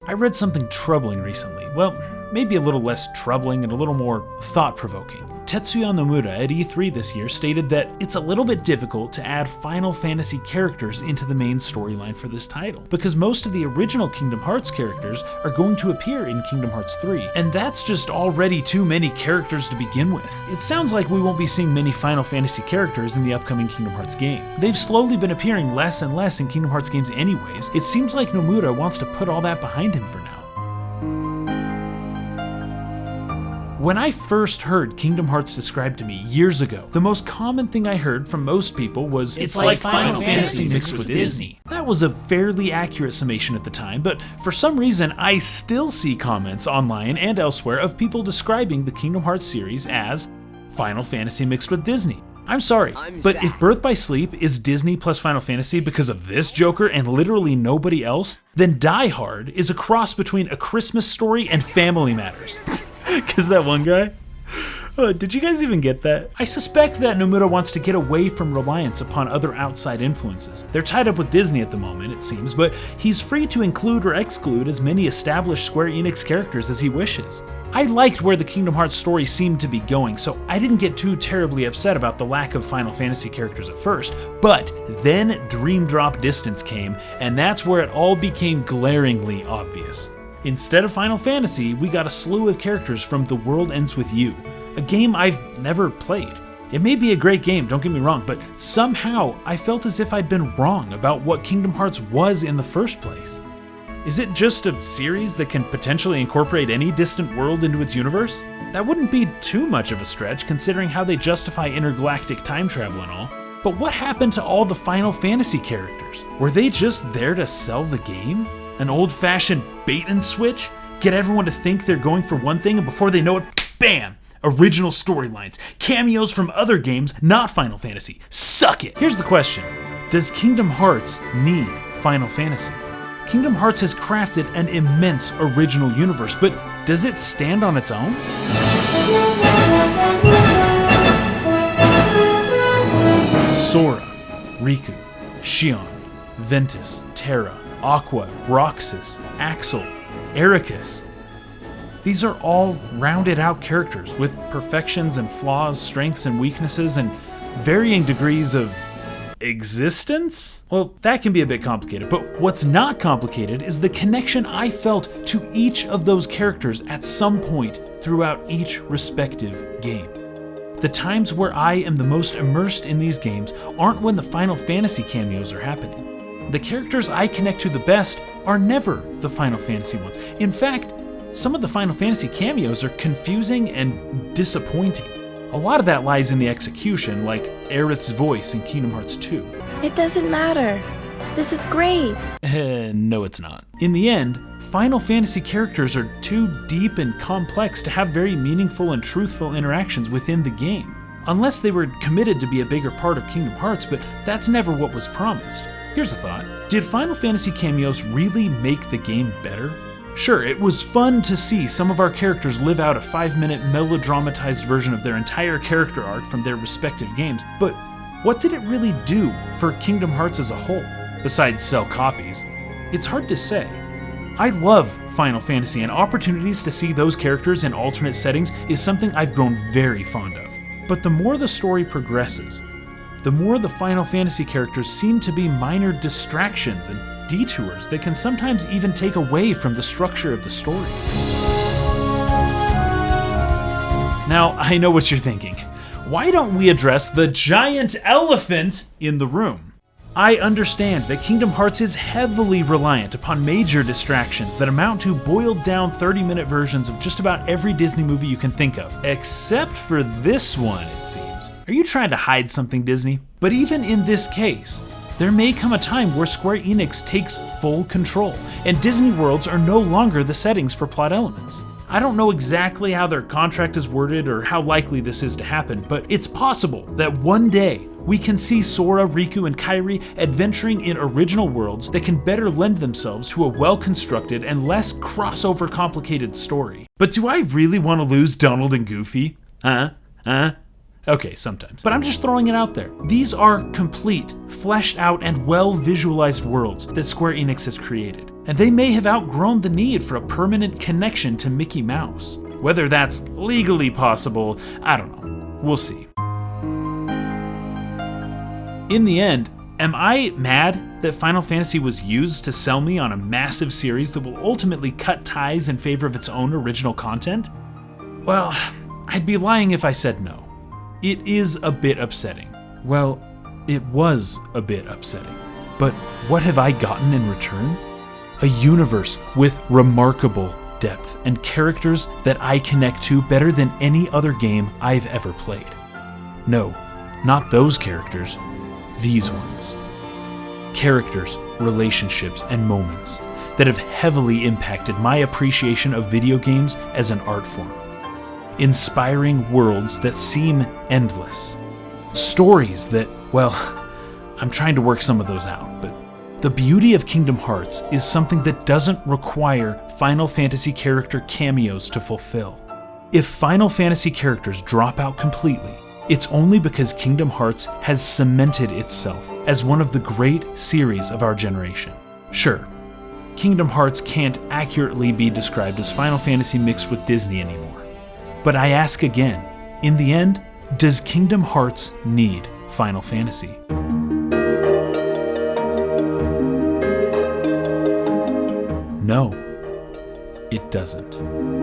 I read something troubling recently. Well, maybe a little less troubling and a little more thought-provoking. Tetsuya Nomura at E3 this year stated that it's a little bit difficult to add Final Fantasy characters into the main storyline for this title, because most of the original Kingdom Hearts characters are going to appear in Kingdom Hearts 3, and that's just already too many characters to begin with. It sounds like we won't be seeing many Final Fantasy characters in the upcoming Kingdom Hearts game. They've slowly been appearing less and less in Kingdom Hearts games anyways. It seems like Nomura wants to put all that behind him for now. When I first heard Kingdom Hearts described to me years ago, the most common thing I heard from most people was, it's like Final Fantasy mixed with Disney. That was a fairly accurate summation at the time, but for some reason I still see comments online and elsewhere of people describing the Kingdom Hearts series as Final Fantasy mixed with Disney. I'm sorry, but if Birth by Sleep is Disney plus Final Fantasy because of this Joker and literally nobody else, then Die Hard is a cross between A Christmas Story and Family Matters. Because that one guy? Did you guys even get that? I suspect that Nomura wants to get away from reliance upon other outside influences. They're tied up with Disney at the moment, it seems, but he's free to include or exclude as many established Square Enix characters as he wishes. I liked where the Kingdom Hearts story seemed to be going, so I didn't get too terribly upset about the lack of Final Fantasy characters at first, but then Dream Drop Distance came, and that's where it all became glaringly obvious. Instead of Final Fantasy, we got a slew of characters from The World Ends With You, a game I've never played. It may be a great game, don't get me wrong, but somehow I felt as if I'd been wrong about what Kingdom Hearts was in the first place. Is it just a series that can potentially incorporate any distant world into its universe? That wouldn't be too much of a stretch considering how they justify intergalactic time travel and all. But what happened to all the Final Fantasy characters? Were they just there to sell the game? An old-fashioned bait and switch? Get everyone to think they're going for one thing and before they know it, bam! Original storylines, cameos from other games, not Final Fantasy. Suck it! Here's the question. Does Kingdom Hearts need Final Fantasy? Kingdom Hearts has crafted an immense original universe, but does it stand on its own? Sora, Riku, Xion, Ventus, Terra, Aqua, Roxas, Axel, Ericus. These are all rounded out characters with perfections and flaws, strengths and weaknesses, and varying degrees of existence? Well, that can be a bit complicated, but what's not complicated is the connection I felt to each of those characters at some point throughout each respective game. The times where I am the most immersed in these games aren't when the Final Fantasy cameos are happening. The characters I connect to the best are never the Final Fantasy ones. In fact, some of the Final Fantasy cameos are confusing and disappointing. A lot of that lies in the execution, like Aerith's voice in Kingdom Hearts 2. It doesn't matter. This is great. No, it's not. In the end, Final Fantasy characters are too deep and complex to have very meaningful and truthful interactions within the game. Unless they were committed to be a bigger part of Kingdom Hearts, but that's never what was promised. Here's a thought. Did Final Fantasy cameos really make the game better? Sure, it was fun to see some of our characters live out a 5-minute melodramatized version of their entire character arc from their respective games, but what did it really do for Kingdom Hearts as a whole, besides sell copies? It's hard to say. I love Final Fantasy, and opportunities to see those characters in alternate settings is something I've grown very fond of. But the more the story progresses, the more the Final Fantasy characters seem to be minor distractions and detours that can sometimes even take away from the structure of the story. Now, I know what you're thinking. Why don't we address the giant elephant in the room? I understand that Kingdom Hearts is heavily reliant upon major distractions that amount to boiled down 30-minute versions of just about every Disney movie you can think of. Except for this one, it seems. Are you trying to hide something, Disney? But even in this case, there may come a time where Square Enix takes full control, and Disney worlds are no longer the settings for plot elements. I don't know exactly how their contract is worded or how likely this is to happen, but it's possible that one day we can see Sora, Riku, and Kairi adventuring in original worlds that can better lend themselves to a well-constructed and less crossover complicated story. But do I really want to lose Donald and Goofy? Okay, sometimes. But I'm just throwing it out there. These are complete, fleshed out, and well-visualized worlds that Square Enix has created. and they may have outgrown the need for a permanent connection to Mickey Mouse. Whether that's legally possible, I don't know. We'll see. In the end, am I mad that Final Fantasy was used to sell me on a massive series that will ultimately cut ties in favor of its own original content? Well, I'd be lying if I said no. It is a bit upsetting. Well, it was a bit upsetting. But what have I gotten in return? A universe with remarkable depth and characters that I connect to better than any other game I've ever played. No, not those characters. These ones. Characters, relationships, and moments that have heavily impacted my appreciation of video games as an art form. Inspiring worlds that seem endless. Stories that, well, I'm trying to work some of those out, but the beauty of Kingdom Hearts is something that doesn't require Final Fantasy character cameos to fulfill. If Final Fantasy characters drop out completely, it's only because Kingdom Hearts has cemented itself as one of the great series of our generation. Sure, Kingdom Hearts can't accurately be described as Final Fantasy mixed with Disney anymore. But I ask again, in the end, does Kingdom Hearts need Final Fantasy? No, it doesn't.